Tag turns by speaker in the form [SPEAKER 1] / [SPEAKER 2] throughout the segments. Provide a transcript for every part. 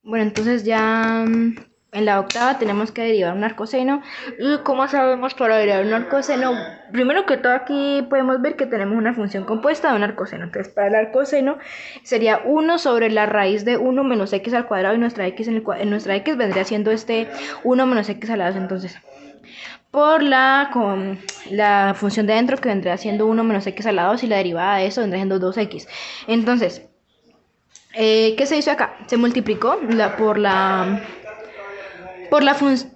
[SPEAKER 1] Bueno, entonces ya en la octava tenemos que derivar un arcoseno. ¿Y cómo sabemos para derivar un arcoseno? Primero que todo aquí podemos ver que tenemos una función compuesta de un arcoseno. Entonces para el arcoseno sería 1 sobre la raíz de 1 menos x al cuadrado y nuestra x en nuestra x vendría siendo este 1 menos x al lado. Entonces por la función de adentro que vendría siendo 1 menos x al lado y la derivada de eso vendría siendo 2x. Entonces ¿qué se hizo acá? Se multiplicó por la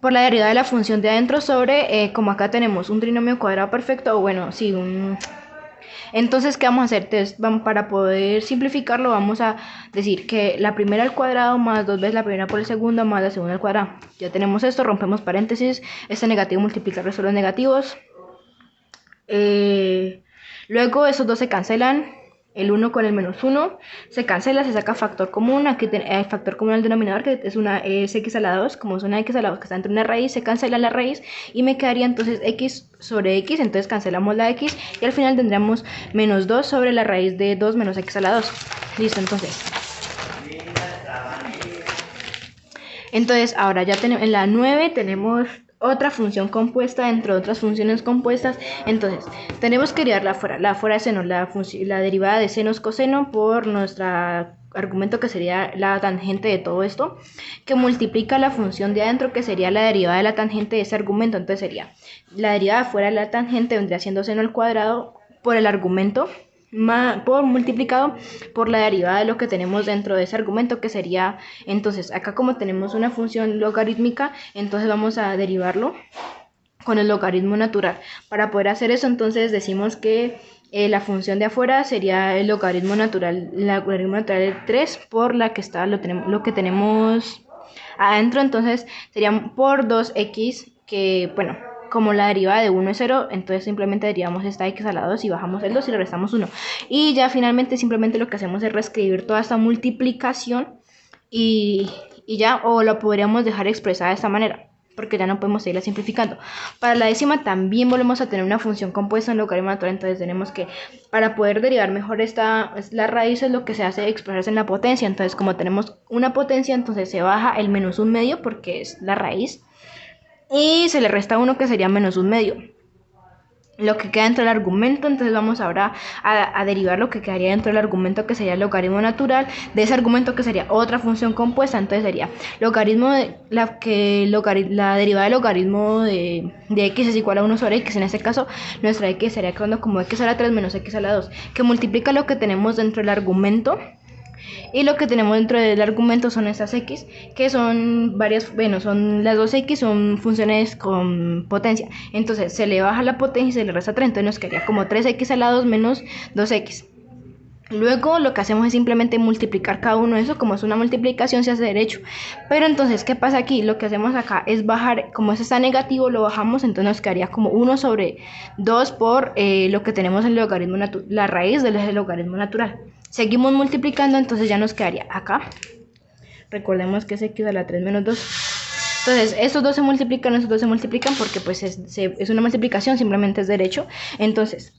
[SPEAKER 1] derivada de la función de adentro sobre, como acá tenemos un trinomio cuadrado perfecto, o bueno, sí, entonces, ¿qué vamos a hacer? Entonces, para poder simplificarlo, vamos a decir que la primera al cuadrado más 2 veces la primera por el segundo más la segunda al cuadrado. Ya tenemos esto, rompemos paréntesis, este negativo multiplica el resto de los negativos. Luego esos dos se cancelan, el 1 con el menos 1 se cancela, se saca factor común, aquí el factor común al denominador que es x a la 2, como es una x a la 2 que está entre una raíz, se cancela la raíz y me quedaría entonces x sobre x, entonces cancelamos la x y al final tendríamos menos 2 sobre la raíz de 2 menos x a la 2. Listo, entonces ahora ya tenemos en la 9 tenemos otra función compuesta dentro de otras funciones compuestas. Entonces tenemos que derivar la fuera de seno, la derivada de senos coseno por nuestro argumento que sería la tangente de todo esto, que multiplica la función de adentro que sería la derivada de la tangente de ese argumento. Entonces sería la derivada fuera de la tangente vendría siendo seno al cuadrado por el argumento por multiplicado por la derivada de lo que tenemos dentro de ese argumento, que sería, entonces acá como tenemos una función logarítmica, entonces vamos a derivarlo con el logaritmo natural. Para poder hacer eso, entonces decimos que la función de afuera sería el logaritmo natural de 3 por la que está lo que tenemos adentro, entonces sería por 2x, que bueno, como la derivada de 1 es 0, entonces simplemente derivamos esta x a la 2 y bajamos el 2 y le restamos 1. Y ya finalmente simplemente lo que hacemos es reescribir toda esta multiplicación y ya, o lo podríamos dejar expresada de esta manera, porque ya no podemos seguirla simplificando. Para la décima también volvemos a tener una función compuesta en logaritmo natural, entonces tenemos que, para poder derivar mejor la raíz es lo que se hace expresarse en la potencia, entonces como tenemos una potencia, entonces se baja el menos un medio porque es la raíz, y se le resta 1 que sería menos un medio. Lo que queda dentro del argumento, entonces vamos ahora a derivar lo que quedaría dentro del argumento, que sería el logaritmo natural de ese argumento, que sería otra función compuesta. Entonces sería logaritmo de la derivada del logaritmo de x es igual a 1 sobre x. En este caso nuestra x sería quedando como x a la 3 menos x a la 2, que multiplica lo que tenemos dentro del argumento. Y lo que tenemos dentro del argumento son estas x, que son varias, bueno, son las dos x, son funciones con potencia. Entonces se le baja la potencia y se le resta 3, entonces nos quedaría como 3x a la 2 menos 2x. Luego lo que hacemos es simplemente multiplicar cada uno de esos, como es una multiplicación se hace derecho. Pero entonces, ¿qué pasa aquí? Lo que hacemos acá es bajar, como eso está negativo, lo bajamos, entonces nos quedaría como 1 sobre 2 por lo que tenemos en el logaritmo la raíz del logaritmo natural. Seguimos multiplicando, entonces ya nos quedaría acá. Recordemos que es x a la 3 menos 2. Entonces, estos dos se multiplican porque pues es una multiplicación, simplemente es derecho. Entonces,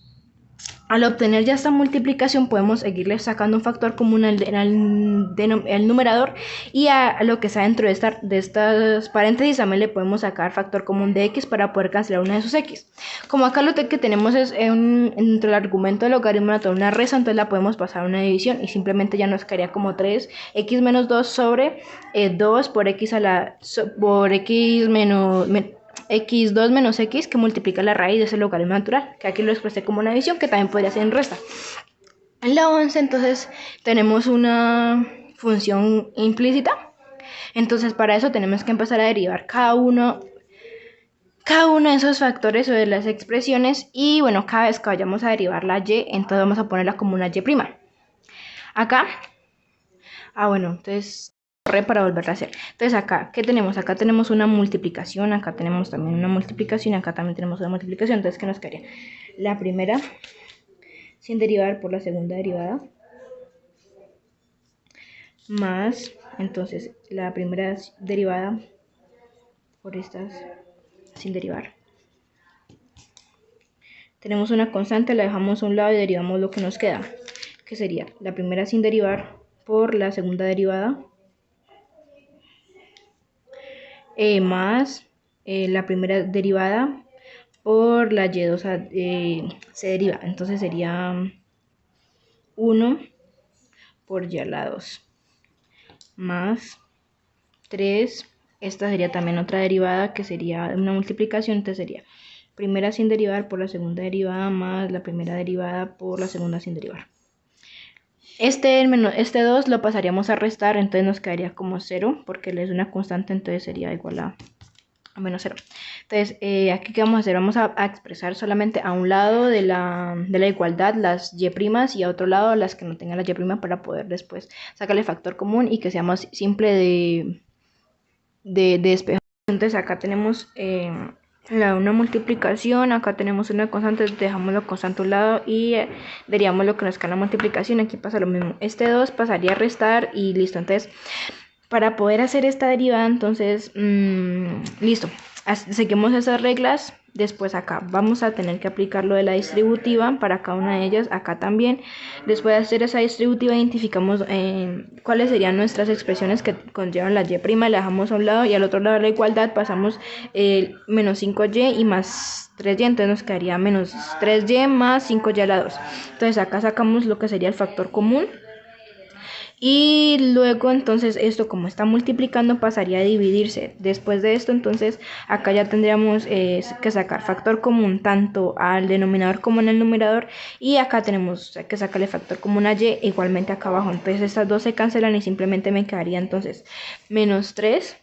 [SPEAKER 1] al obtener ya esta multiplicación podemos seguirle sacando un factor común al numerador, y a lo que está dentro de estas paréntesis también le podemos sacar factor común de x para poder cancelar una de sus x. Como acá lo que tenemos es dentro del argumento del logaritmo natural una resta, entonces la podemos pasar a una división y simplemente ya nos quedaría como 3x menos 2 sobre 2 por x por x menos x2 menos x, que multiplica la raíz de ese logaritmo natural, que aquí lo expresé como una división, que también podría ser en resta. En la 11 entonces tenemos una función implícita, entonces para eso tenemos que empezar a derivar cada uno de esos factores o de las expresiones, y bueno, cada vez que vayamos a derivar la y, entonces vamos a ponerla como una y'. Acá, bueno, entonces para volverla a hacer. Entonces acá, ¿qué tenemos? Acá tenemos una multiplicación, acá tenemos también una multiplicación, acá también tenemos una multiplicación. Entonces, ¿qué nos quedaría? La primera sin derivar por la segunda derivada, más, entonces, la primera derivada por estas sin derivar. Tenemos una constante, la dejamos a un lado y derivamos lo que nos queda, que sería la primera sin derivar por la segunda derivada, más la primera derivada por la y2 se deriva. Entonces sería 1 por y a la 2 más 3. Esta sería también otra derivada que sería una multiplicación. Entonces sería primera sin derivar por la segunda derivada más la primera derivada por la segunda sin derivar. Este 2 lo pasaríamos a restar, entonces nos quedaría como 0, porque es una constante, entonces sería igual a menos 0. Entonces, aquí ¿qué vamos a hacer? Vamos a expresar solamente a un lado de la igualdad las y' y a otro lado las que no tengan la y' para poder después sacarle factor común y que sea más simple de despejar. Entonces acá tenemos una multiplicación, acá tenemos una constante, dejamos la constante a un lado y derivamos lo que nos queda en la multiplicación. Aquí pasa lo mismo, este 2 pasaría a restar y listo. Entonces, para poder hacer esta derivada, entonces, listo, seguimos esas reglas. Después acá vamos a tener que aplicar lo de la distributiva para cada una de ellas, acá también. Después de hacer esa distributiva identificamos cuáles serían nuestras expresiones que conllevan la y', la dejamos a un lado y al otro lado de la igualdad pasamos menos 5y y más 3y, entonces nos quedaría menos 3y más 5y a la 2. Entonces acá sacamos lo que sería el factor común. Y luego entonces esto, como está multiplicando, pasaría a dividirse. Después de esto entonces acá ya tendríamos que sacar factor común tanto al denominador como en el numerador. Y acá tenemos que sacarle factor común a y igualmente acá abajo. Entonces estas dos se cancelan y simplemente me quedaría entonces menos 3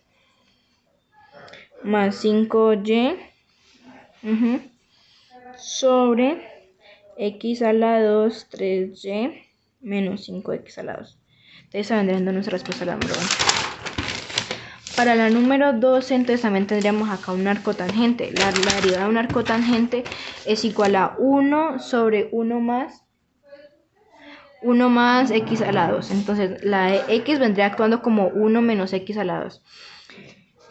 [SPEAKER 1] más 5y sobre x a la 2, 3y menos 5x a la 2. Entonces esa vendría siendo nuestra respuesta a la número 1. Para la número 12, entonces también tendríamos acá un arco tangente. La derivada de un arco tangente es igual a 1 sobre 1 más x a la 2. Entonces la de x vendría actuando como 1 menos x a la 2.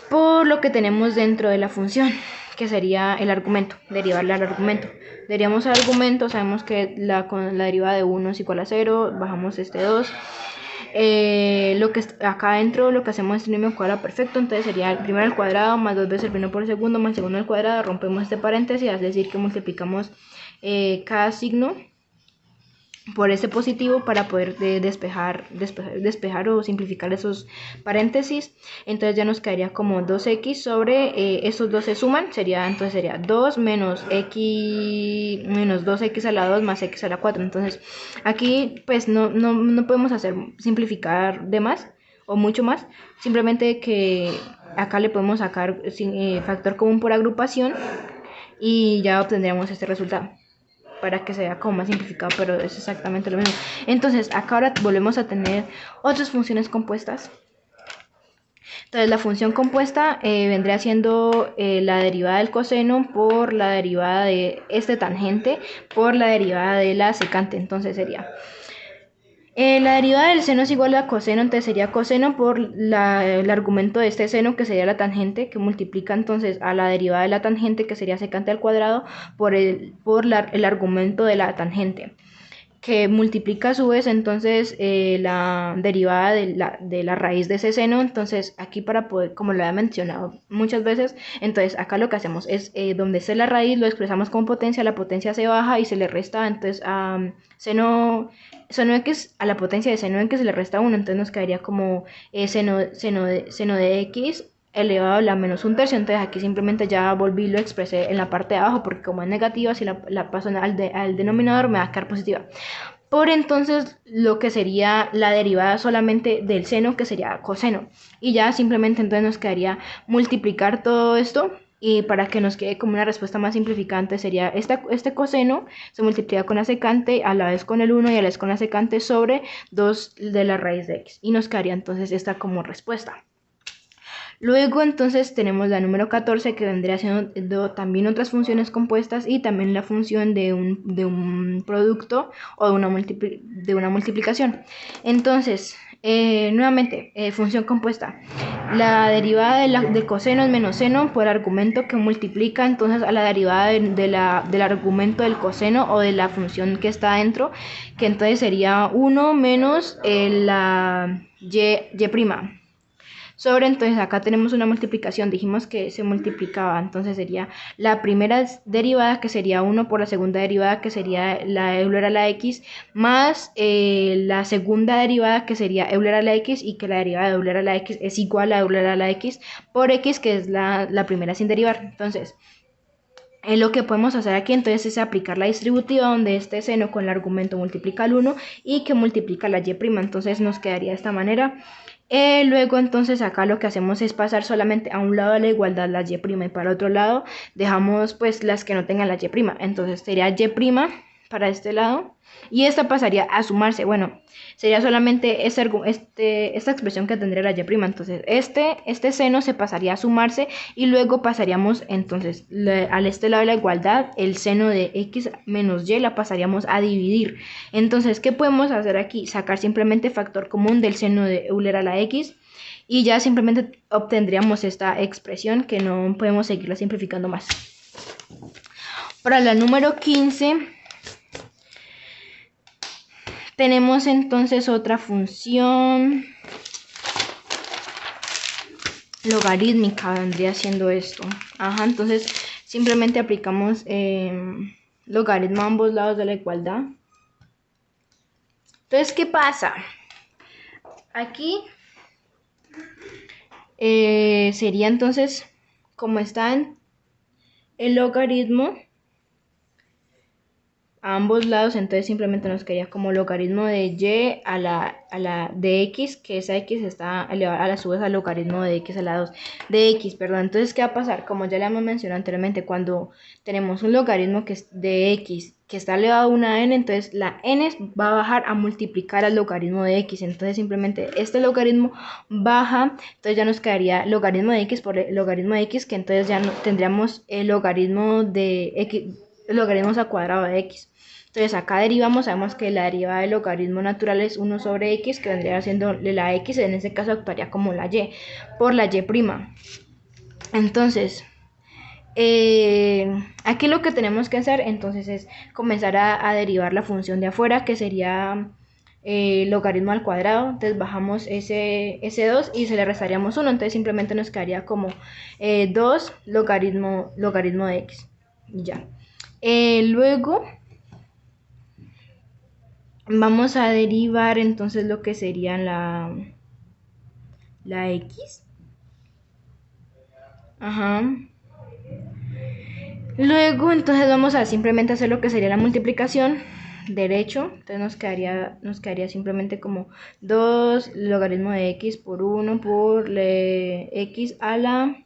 [SPEAKER 1] Por lo que tenemos dentro de la función, que sería el argumento, derivarle al argumento. Derivamos al argumento, sabemos que la derivada de 1 es igual a 0, bajamos este 2. Lo que acá adentro lo que hacemos es trinomio cuadrado perfecto, entonces sería el primero al cuadrado más 2 veces el primero por el segundo más el segundo al cuadrado, rompemos este paréntesis, es decir que multiplicamos cada signo por ese positivo para poder despejar o simplificar esos paréntesis. Entonces ya nos quedaría como 2x sobre estos dos se suman, entonces sería 2 menos x menos 2x a la 2 más x a la 4. Entonces aquí pues no podemos simplificar de más o mucho más, simplemente que acá le podemos sacar factor común por agrupación y ya obtendríamos este resultado, para que sea como más simplificado, pero es exactamente lo mismo. Entonces acá ahora volvemos a tener otras funciones compuestas. Entonces la función compuesta vendría siendo la derivada del coseno por la derivada de este tangente por la derivada de la secante. Entonces sería la derivada del seno es igual a coseno, entonces sería coseno por el argumento de este seno, que sería la tangente, que multiplica entonces a la derivada de la tangente, que sería secante al cuadrado, por el argumento de la tangente, que multiplica a su vez entonces la derivada de la raíz de ese seno. Entonces aquí para poder, como lo he mencionado muchas veces, entonces acá lo que hacemos es donde esté la raíz lo expresamos como potencia, la potencia se baja y se le resta entonces a seno x a la potencia de seno x se le resta 1, entonces nos quedaría como seno de x elevado a la menos 1/3. Entonces aquí simplemente ya volví y lo expresé en la parte de abajo, porque como es negativa, si la paso al denominador me va a quedar positiva. Por entonces lo que sería la derivada solamente del seno, que sería coseno, y ya simplemente entonces nos quedaría multiplicar todo esto, y para que nos quede como una respuesta más simplificante sería este coseno se multiplica con la secante, a la vez con el 1 y a la vez con la secante sobre 2 de la raíz de x, y nos quedaría entonces esta como respuesta. Luego entonces tenemos la número 14, que vendría siendo también otras funciones compuestas y también la función de un producto o de una multiplicación. Entonces, nuevamente, función compuesta. La derivada del coseno es menos seno por argumento, que multiplica entonces a la derivada del argumento del coseno o de la función que está adentro, que entonces sería 1 menos la y'. sobre, entonces acá tenemos una multiplicación, dijimos que se multiplicaba, entonces sería la primera derivada que sería 1 por la segunda derivada que sería la Euler a la x más la segunda derivada que sería Euler a la x y que la derivada de Euler a la x es igual a Euler a la x por x que es la primera sin derivar. Entonces lo que podemos hacer aquí entonces es aplicar la distributiva donde este seno con el argumento multiplica al 1 y que multiplica la y', entonces nos quedaría de esta manera. Luego entonces acá lo que hacemos es pasar solamente a un lado de la igualdad la y' y para el otro lado dejamos pues las que no tengan la y', entonces sería y' para este lado y esta pasaría a sumarse, bueno, sería solamente esta expresión que tendría la y', entonces este seno se pasaría a sumarse y luego pasaríamos entonces al este lado de la igualdad el seno de x menos y la pasaríamos a dividir. Entonces, ¿qué podemos hacer aquí? Sacar simplemente factor común del seno de Euler a la x y ya simplemente obtendríamos esta expresión que no podemos seguirla simplificando más. Para la número 15 tenemos entonces otra función logarítmica, vendría siendo esto. Entonces simplemente aplicamos logaritmo a ambos lados de la igualdad. Entonces, ¿qué pasa? Aquí sería entonces, como está en el logaritmo a ambos lados, entonces simplemente nos quedaría como logaritmo de y a la de x, que esa x está elevada a la vez al logaritmo de x a la 2 de x, perdón. Entonces, ¿qué va a pasar? Como ya le hemos mencionado anteriormente, cuando tenemos un logaritmo que es de x que está elevado a una n, entonces la n va a bajar a multiplicar al logaritmo de x, entonces simplemente este logaritmo baja, entonces ya nos quedaría logaritmo de x por el logaritmo de x, que entonces ya no tendríamos el logaritmo de x, logaritmos al cuadrado de x. Entonces acá derivamos, sabemos que la derivada del logaritmo natural es 1 sobre x, que vendría siendo la x, en este caso actuaría como la y, por la y'. Entonces, aquí lo que tenemos que hacer entonces es comenzar a derivar la función de afuera, que sería logaritmo al cuadrado. Entonces bajamos ese 2 y se le restaríamos 1, entonces simplemente nos quedaría como 2 logaritmo de x, y ya. Luego vamos a derivar entonces lo que sería la x. Luego entonces vamos a simplemente hacer lo que sería la multiplicación derecho, entonces nos quedaría simplemente como 2 logaritmo de x por 1 por x a la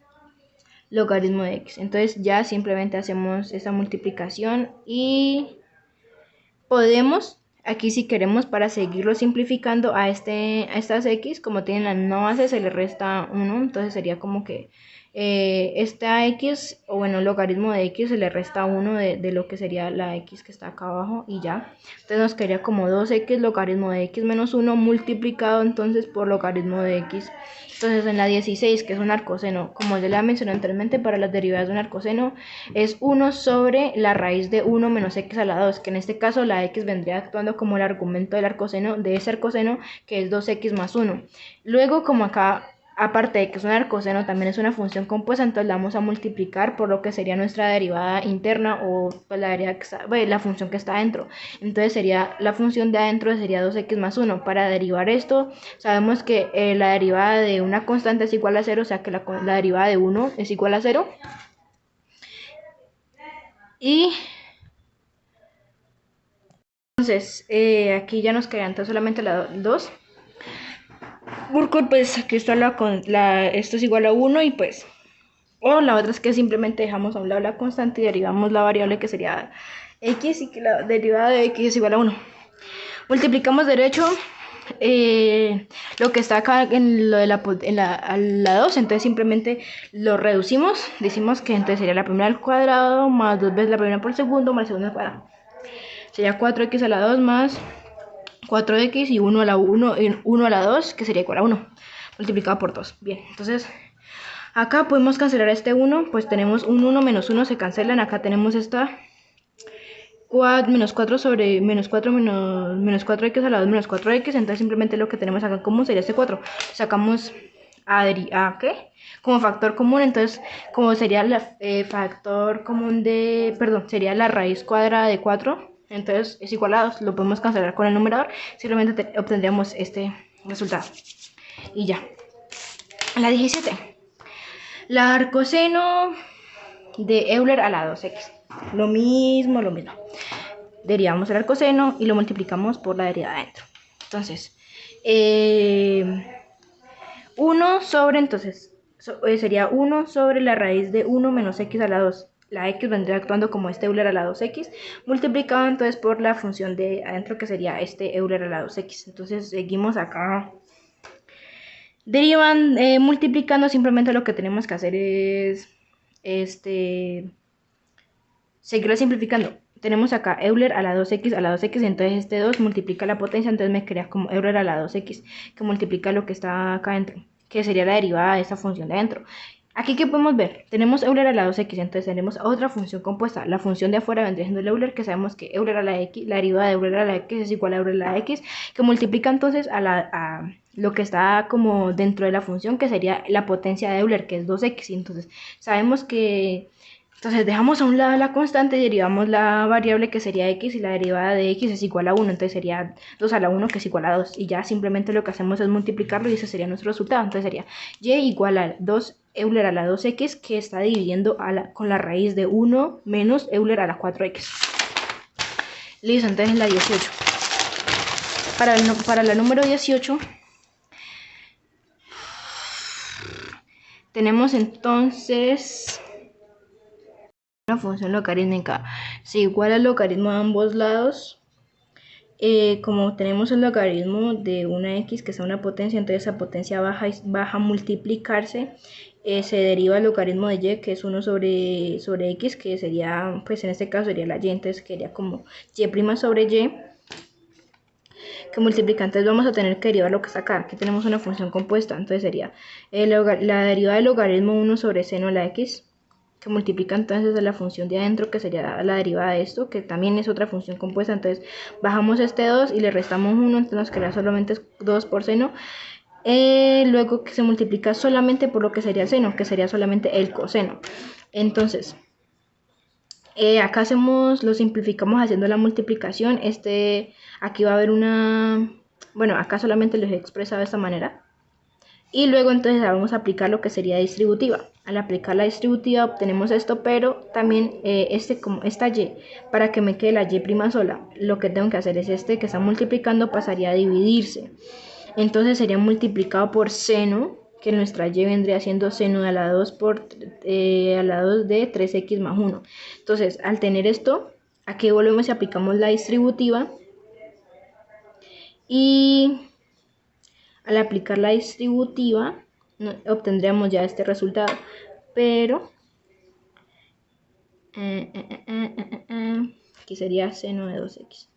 [SPEAKER 1] logaritmo de x. Entonces ya simplemente hacemos esa multiplicación y podemos aquí, si queremos, para seguirlo simplificando a estas x, como tienen la misma base, se le resta 1, entonces sería como que esta x, o bueno, logaritmo de x se le resta 1 de lo que sería la x que está acá abajo y ya. Entonces nos quedaría como 2x logaritmo de x menos 1 multiplicado entonces por logaritmo de x. Entonces en la 16, que es un arcoseno, como ya la mencioné anteriormente, para las derivadas de un arcoseno es 1 sobre la raíz de 1 menos x a la 2, que en este caso la x vendría actuando como el argumento del arcoseno, de ese arcoseno, que es 2x más 1. Luego, como acá, aparte de que es un arcoseno, también es una función compuesta, entonces la vamos a multiplicar por lo que sería nuestra derivada interna o pues, la función que está adentro. Entonces sería la función de adentro sería 2x más 1. Para derivar esto, sabemos que la derivada de una constante es igual a 0, o sea que la derivada de 1 es igual a 0. Y entonces aquí ya nos quedan entonces solamente la 2. Porque pues aquí está esto es igual a 1 y pues, o la otra es que simplemente dejamos a un lado la constante y derivamos la variable que sería x y que la derivada de x es igual a 1. Multiplicamos derecho lo que está acá en lo de la 2, entonces simplemente lo reducimos, decimos que entonces sería la primera al cuadrado más 2 veces la primera por segundo más la segunda al cuadrado. Sería 4x a la 2 más 4x y 1 a la 1 a la 2, que sería igual a 1, multiplicado por 2. Bien, entonces acá podemos cancelar este 1, pues tenemos un 1 menos 1 se cancelan, acá tenemos esta menos 4 sobre menos 4 menos 4x a la 2 menos 4x, entonces simplemente lo que tenemos acá en común sería este 4. Sacamos ¿qué? Como factor común, entonces como sería el factor común de, perdón, sería la raíz cuadrada de 4, entonces es igual a 2, lo podemos cancelar con el numerador, simplemente obtendríamos este resultado. Y ya. La 17. La arcoseno de Euler a la 2x. Lo mismo. Derivamos el arcoseno y lo multiplicamos por la derivada adentro. Entonces, 1 sobre, entonces, sería 1 sobre la raíz de 1 menos x a la 2. La x vendría actuando como este Euler a la 2x, multiplicado entonces por la función de adentro que sería este Euler a la 2x. Entonces, seguimos acá. Derivan multiplicando, simplemente lo que tenemos que hacer es seguirlo simplificando. Tenemos acá Euler a la 2x a la 2x, entonces este 2 multiplica la potencia, entonces me queda como Euler a la 2x, que multiplica lo que está acá adentro, que sería la derivada de esta función de adentro. Aquí, ¿qué podemos ver? Tenemos Euler a la 2x, entonces tenemos otra función compuesta. La función de afuera vendría siendo el Euler, que sabemos que Euler a la x, la derivada de Euler a la x es igual a Euler a la x, que multiplica entonces a lo que está como dentro de la función, que sería la potencia de Euler, que es 2x. Entonces, sabemos que... Entonces dejamos a un lado la constante y derivamos la variable que sería x, y la derivada de x es igual a 1, entonces sería 2 a la 1 que es igual a 2, y ya simplemente lo que hacemos es multiplicarlo y ese sería nuestro resultado. Entonces sería y igual a 2 Euler a la 2x, que está dividiendo con la raíz de 1 menos Euler a la 4x. Listo, entonces la 18. Para la número 18 tenemos entonces una función logarítmica. Se iguala el logaritmo a ambos lados. Como tenemos el logaritmo de una x que es una potencia, entonces esa potencia baja a multiplicarse. Se deriva el logaritmo de y, que es 1 sobre x, que sería, pues en este caso sería la y, entonces quedaría como y' sobre y, que multiplica. Entonces vamos a tener que derivar lo que está acá. Aquí tenemos una función compuesta, entonces sería la derivada del logaritmo 1 sobre seno de la x, que multiplica entonces a la función de adentro, que sería la derivada de esto, que también es otra función compuesta. Entonces bajamos este 2 y le restamos 1, entonces nos queda solamente 2 por seno. Luego que se multiplica solamente por lo que sería el seno, que sería solamente el coseno. Entonces, acá lo simplificamos haciendo la multiplicación. Aquí va a haber una... Bueno, acá solamente lo he expresado de esta manera. Y luego entonces vamos a aplicar lo que sería distributiva. Al aplicar la distributiva obtenemos esto, pero también como esta y, para que me quede la y' sola, lo que tengo que hacer es que está multiplicando pasaría a dividirse. Entonces sería multiplicado por seno, que nuestra y vendría siendo seno a la 2 a la 2 de 3x más 1. Entonces, al tener esto, aquí volvemos y aplicamos la distributiva. Y al aplicar la distributiva, obtendríamos ya este resultado. Pero, aquí sería seno de 2x.